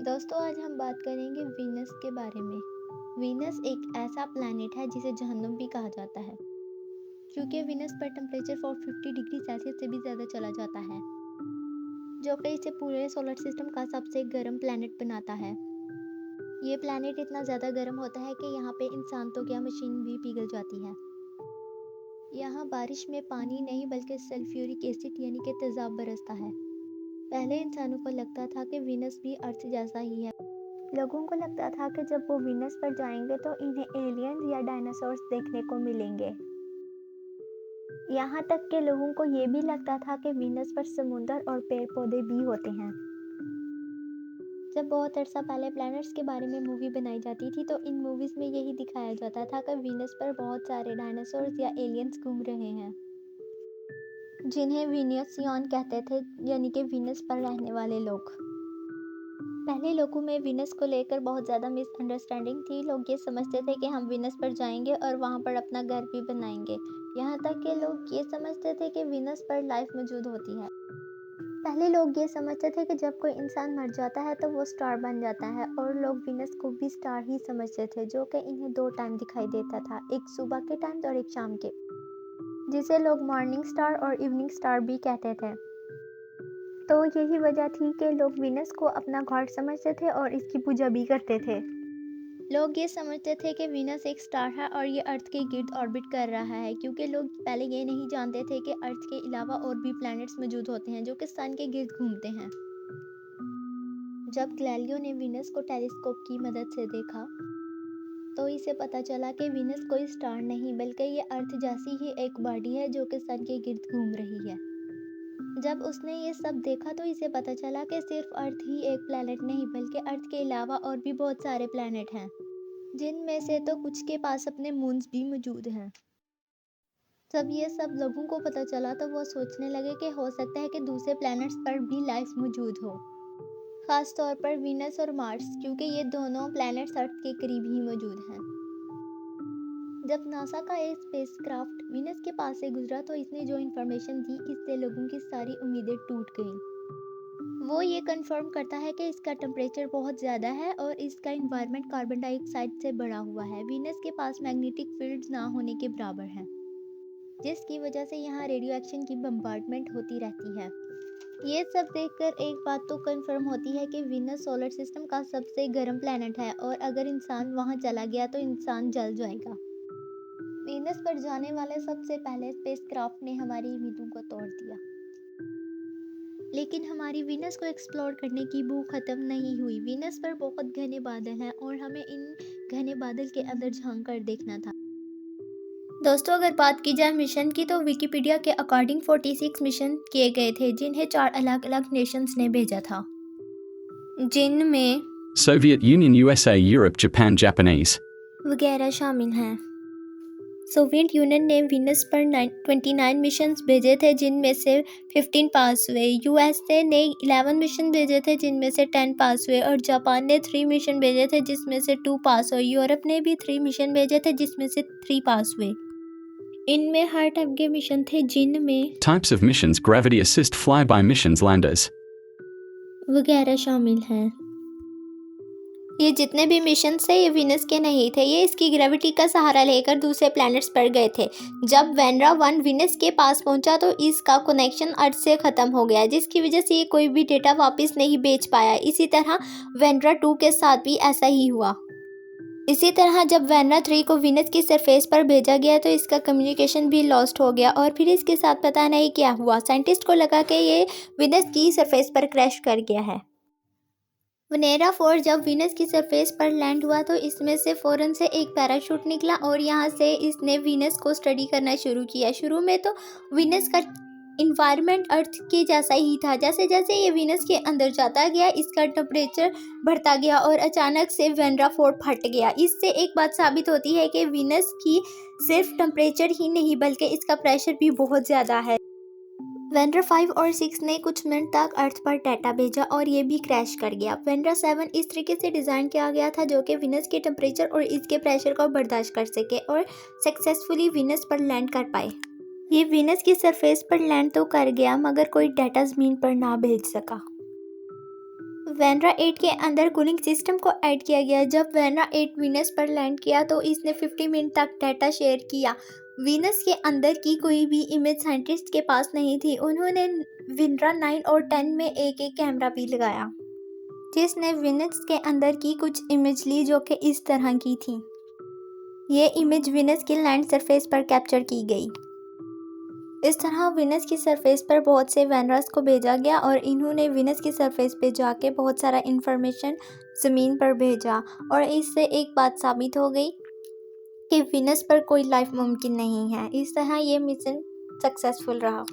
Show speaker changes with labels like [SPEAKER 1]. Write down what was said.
[SPEAKER 1] दोस्तों आज हम बात करेंगे वीनस के बारे में। वीनस एक ऐसा प्लैनेट है जिसे जहन्नुम भी कहा जाता है क्योंकि वीनस पर टेम्परेचर 450 डिग्री सेल्सियस से भी ज़्यादा चला जाता है, जो कि इसे पूरे सोलर सिस्टम का सबसे गर्म प्लैनेट बनाता है। ये प्लैनेट इतना ज़्यादा गर्म होता है कि यहाँ पे इंसान तो क्या मशीन भी पिघल जाती है। यहाँ बारिश में पानी नहीं बल्कि सल्फ्यूरिक एसिड यानी कि तेज़ाब बरसता है। पहले इंसानों को लगता था कि वीनस भी अर्थ जैसा ही है। लोगों को लगता था कि जब वो वीनस पर जाएंगे तो इन्हें एलियंस या डायनासोर्स देखने को मिलेंगे। यहाँ तक कि लोगों को ये भी लगता था कि वीनस पर समुंदर और पेड़ पौधे भी होते हैं। जब बहुत अरसा पहले प्लैनेट्स के बारे में मूवी बनाई जाती थी तो इन मूवीज़ में यही दिखाया जाता था कि वीनस पर बहुत सारे डायनासोर्स या एलियंस घूम रहे हैं, जिन्हें वीनसियन कहते थे, यानी कि वीनस पर रहने वाले लोग। पहले लोगों में वीनस को लेकर बहुत ज़्यादा मिसअंडरस्टैंडिंग थी। लोग ये समझते थे कि हम वीनस पर जाएंगे और वहाँ पर अपना घर भी बनाएंगे। यहाँ तक कि लोग ये समझते थे कि वीनस पर लाइफ मौजूद होती है। पहले लोग ये समझते थे कि जब कोई इंसान मर जाता है तो वो स्टार बन जाता है, और लोग वीनस को भी स्टार ही समझते थे, जो कि इन्हें दो टाइम दिखाई देता था, एक सुबह के टाइम और एक शाम के, जिसे लोग मॉर्निंग स्टार और इवनिंग स्टार भी कहते थे। तो यही वजह थी कि लोग वीनस को अपना गॉड समझते थे और इसकी पूजा भी करते थे। लोग ये समझते थे कि वीनस एक स्टार है और ये अर्थ के गिर्द ऑर्बिट कर रहा है, क्योंकि लोग पहले ये नहीं जानते थे कि अर्थ के अलावा और भी प्लैनेट्स मौजूद होते हैं जो कि सन के गिर्द घूमते हैं। जब गैलीलियो ने वीनस को टेलीस्कोप की मदद से देखा तो इसे पता चला कि वीनस कोई स्टार नहीं बल्कि ये अर्थ जैसी ही एक बॉडी है जो कि सन के गिर्द घूम रही है। जब उसने ये सब देखा तो इसे पता चला कि सिर्फ अर्थ ही एक प्लैनेट नहीं बल्कि अर्थ के अलावा और भी बहुत सारे प्लैनेट हैं, जिनमें से तो कुछ के पास अपने मून्स भी मौजूद हैं। जब ये सब लोगों को पता चला तो वो सोचने लगे कि हो सकता है कि दूसरे प्लैनेट्स पर भी लाइफ मौजूद हो, खास तौर पर वीनस और मार्स, क्योंकि ये दोनों प्लैनेट्स अर्थ के करीब ही मौजूद हैं। जब नासा का एक स्पेसक्राफ्ट वीनस के पास से गुजरा तो इसने जो इन्फॉर्मेशन दी इससे लोगों की सारी उम्मीदें टूट गईं। वो ये कंफर्म करता है कि इसका टेम्परेचर बहुत ज़्यादा है और इसका इन्वायरमेंट कार्बन डाइऑक्साइड से भरा हुआ है। वीनस के पास मैग्नेटिक फील्ड्स ना होने के बराबर हैं, जिसकी वजह से यहाँ रेडियो एक्शन की बम्बार्डमेंट होती रहती है। ये सब देखकर एक बात तो कंफर्म होती है कि वीनस सोलर सिस्टम का सबसे गर्म प्लैनेट है और अगर इंसान वहाँ चला गया तो इंसान जल जाएगा। वीनस पर जाने वाले सबसे पहले स्पेसक्राफ्ट ने हमारी उम्मीदों को तोड़ दिया, लेकिन हमारी वीनस को एक्सप्लोर करने की भूख खत्म नहीं हुई। वीनस पर बहुत घने बादल हैं और हमें इन घने बादल के अंदर झांक कर देखना था। दोस्तों अगर बात की जाए मिशन की तो विकिपीडिया के अकॉर्डिंग 46 मिशन किए गए थे, जिन्हें 4 अलग अलग नेशंस ने भेजा था, जिनमें
[SPEAKER 2] Soviet Union, USA, Europe, Japan, Japanese.
[SPEAKER 1] वगैरह शामिल हैं। सोवियत यूनियन ने वीनस पर 29 मिशन भेजे थे, जिनमें से 15 पास हुए। यूएसए ने 11 मिशन भेजे थे, जिनमें से 10 पास हुए, और जापान ने 3 मिशन भेजे थे, जिसमें से 2 पास हुए। यूरोप ने भी 3 मिशन भेजे थे, जिसमें से 3 पास हुए। इनमें हर टाइप के मिशन थे, जिनमें
[SPEAKER 2] Types of missions: gravity assist, flyby missions, landers.
[SPEAKER 1] वगैरह शामिल हैं। ये जितने भी मिशन थे ये वीनस के नहीं थे, ये इसकी ग्रेविटी का सहारा लेकर दूसरे प्लैनेट्स पर गए थे। जब वेनरा 1 वीनस के पास पहुंचा तो इसका कनेक्शन अर्थ से ख़त्म हो गया, जिसकी वजह से ये कोई भी डेटा वापस नहीं भेज पाया। इसी तरह वेनरा 2 के साथ भी ऐसा ही हुआ। इसी तरह जब वेनरा 3 को वीनस की सरफेस पर भेजा गया तो इसका कम्युनिकेशन भी लॉस्ट हो गया और फिर इसके साथ पता नहीं क्या हुआ। साइंटिस्ट को लगा कि ये वीनस की सरफेस पर क्रैश कर गया है। वेनेरा 4 जब वीनस की सरफेस पर लैंड हुआ तो इसमें से फ़ौरन से एक पैराशूट निकला और यहाँ से इसने वीनस को स्टडी करना शुरू किया। शुरू में तो वीनस का इन्वायरमेंट अर्थ के जैसा ही था। जैसे जैसे ये वीनस के अंदर जाता गया इसका टेम्परेचर बढ़ता गया और अचानक से वेनरा 4 फट गया। इससे एक बात साबित होती है कि वीनस की सिर्फ टेम्परेचर ही नहीं बल्कि इसका प्रेशर भी बहुत ज़्यादा है। वेनरा 5 और 6 ने कुछ मिनट तक अर्थ पर डाटा भेजा और ये भी क्रैश कर गया। वेनरा 7 इस तरीके से डिज़ाइन किया गया था जो कि वीनस के टेम्परेचर और इसके प्रेशर को बर्दाश्त कर सके और सक्सेसफुली वीनस पर लैंड कर पाए। ये वीनस की सरफेस पर लैंड तो कर गया मगर कोई डाटा ज़मीन पर ना भेज सका। वेनरा 8 के अंदर कूलिंग सिस्टम को ऐड किया गया। जब वेनरा 8 वीनस पर लैंड किया तो इसने 50 मिनट तक डाटा शेयर किया। वीनस के अंदर की कोई भी इमेज साइंटिस्ट के पास नहीं थी। उन्होंने वेनरा 9 और 10 में एक एक कैमरा भी लगाया, जिसने वीनस के अंदर की कुछ इमेज ली जो कि इस तरह की थी। ये इमेज वीनस की लैंड सरफेस पर कैप्चर की गई। इस तरह वीनस की सरफेस पर बहुत से वेनरास को भेजा गया और इन्होंने वीनस की सरफेस पे जाके बहुत सारा इंफॉर्मेशन ज़मीन पर भेजा और इससे एक बात साबित हो गई कि वीनस पर कोई लाइफ मुमकिन नहीं है। इस तरह ये मिशन सक्सेसफुल रहा।